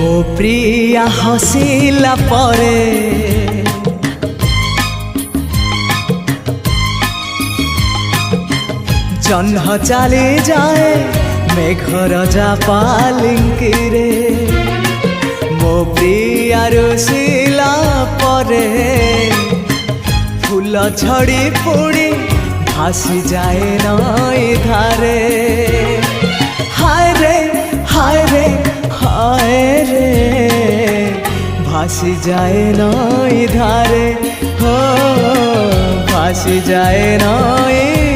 ମୋ ପ୍ରିୟା ହସିଲା ପରେ ଜହ୍ନ ଚାଲି ଯାଏ ମେଘର ପାଲିଙ୍କିରେ ମୋ ପ୍ରିୟା ରୁଷିଲା ପରେ ଫୁଲ ଝଡ଼ି ପୁଣି ଭାସି ଯାଏ ନଈ ଧାରେ ହାୟ ରେ ହାୟ ରେ हाय रे भासी जाए नई धारे हो भासी जाए नई